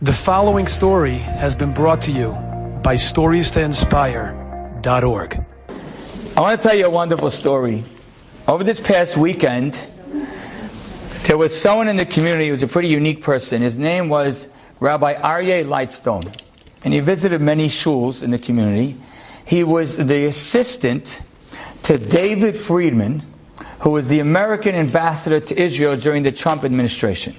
The following story has been brought to you by StoriesToInspire.org. I want to tell you a wonderful story. Over this past weekend, there was someone in the community who was a pretty unique person. His name was Rabbi Aryeh Lightstone, and he visited many shuls in the community. He was the assistant to David Friedman, who was the American ambassador to Israel during the Trump administration.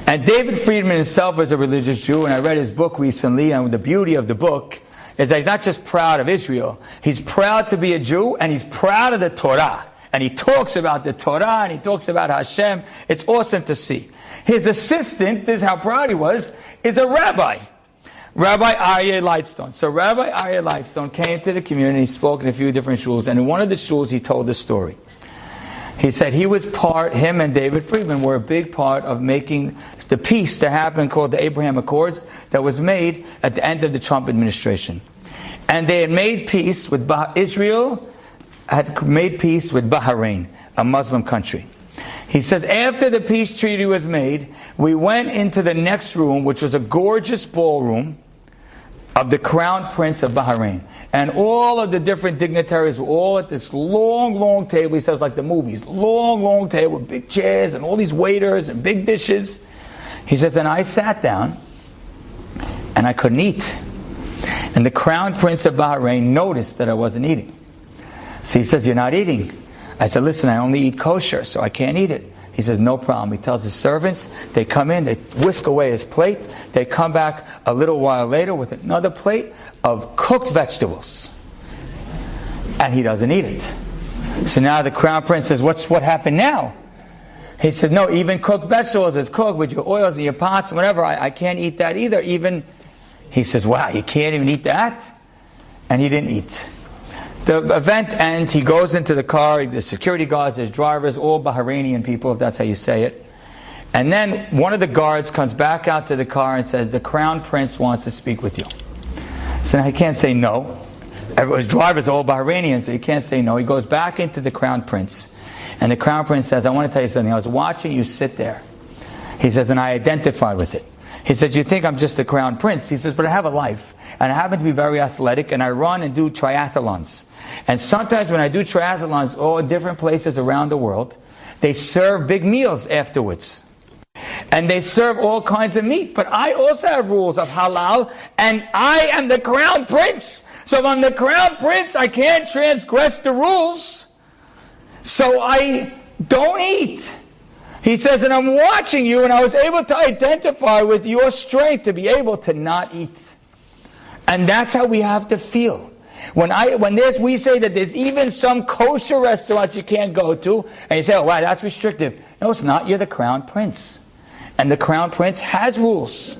And David Friedman himself was a religious Jew, and I read his book recently, and the beauty of the book is that he's not just proud of Israel, he's proud to be a Jew, and he's proud of the Torah. And he talks about the Torah, and he talks about Hashem. It's awesome to see. His assistant, this is how proud he was, is a rabbi, Rabbi Aryeh Lightstone. So Rabbi Aryeh Lightstone came to the community, he spoke in a few different shuls, and in one of the shuls he told this story. He said him and David Friedman were a big part of making the peace that happened called the Abraham Accords that was made at the end of the Trump administration. And they had made peace with Israel, had made peace with Bahrain, a Muslim country. He says after the peace treaty was made, we went into the next room, which was a gorgeous ballroom of the Crown Prince of Bahrain. And all of the different dignitaries were all at this long, long table. He says, like the movies, long, long table with big chairs and all these waiters and big dishes. He says, and I sat down and I couldn't eat. And the Crown Prince of Bahrain noticed that I wasn't eating. So he says, you're not eating. I said, listen, I only eat kosher, so I can't eat it. He says, no problem. He tells his servants, they come in, they whisk away his plate, they come back a little while later with another plate of cooked vegetables. And he doesn't eat it. So now the Crown Prince says, what happened now? He says, no, even cooked vegetables is cooked with your oils and your pots and whatever. I can't eat that either. He says, wow, you can't even eat that? And he didn't eat. The event ends, he goes into the car, the security guards, his drivers, all Bahrainian people, if that's how you say it. And then one of the guards comes back out to the car and says, the Crown Prince wants to speak with you. So now he can't say no. His drivers are all Bahrainian, so he can't say no. He goes back into the Crown Prince. And the Crown Prince says, I want to tell you something. I was watching you sit there. He says, and I identified with it. He says, you think I'm just the Crown Prince? He says, but I have a life. And I happen to be very athletic, and I run and do triathlons. And sometimes when I do triathlons, all different places around the world, they serve big meals afterwards. And they serve all kinds of meat. But I also have rules of halal, and I am the Crown Prince. So if I'm the Crown Prince, I can't transgress the rules. So I don't eat. He says, and I'm watching you, and I was able to identify with your strength to be able to not eat. And that's how we have to feel. When we say that there's even some kosher restaurants you can't go to, and you say, oh wow, that's restrictive. No, it's not. You're the Crown Prince. And the Crown Prince has rules.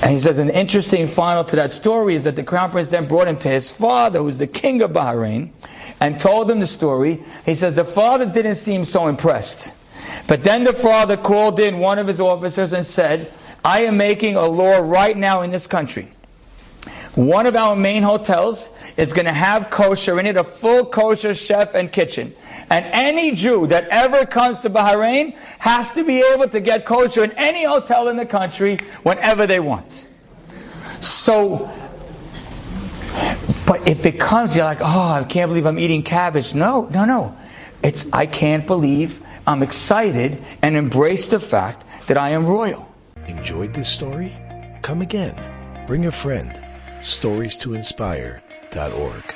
And he says an interesting final to that story is that the Crown Prince then brought him to his father, who's the king of Bahrain, and told him the story. He says the father didn't seem so impressed. But then the father called in one of his officers and said, I am making a law right now in this country. One of our main hotels is going to have kosher in it, a full kosher chef and kitchen. And any Jew that ever comes to Bahrain has to be able to get kosher in any hotel in the country whenever they want. So, but if it comes, you're like, oh, I can't believe I'm eating cabbage. No. It's, I can't believe, I'm excited and embrace the fact that I am royal. Enjoyed this story? Come again. Bring a friend. StoriesToInspire.org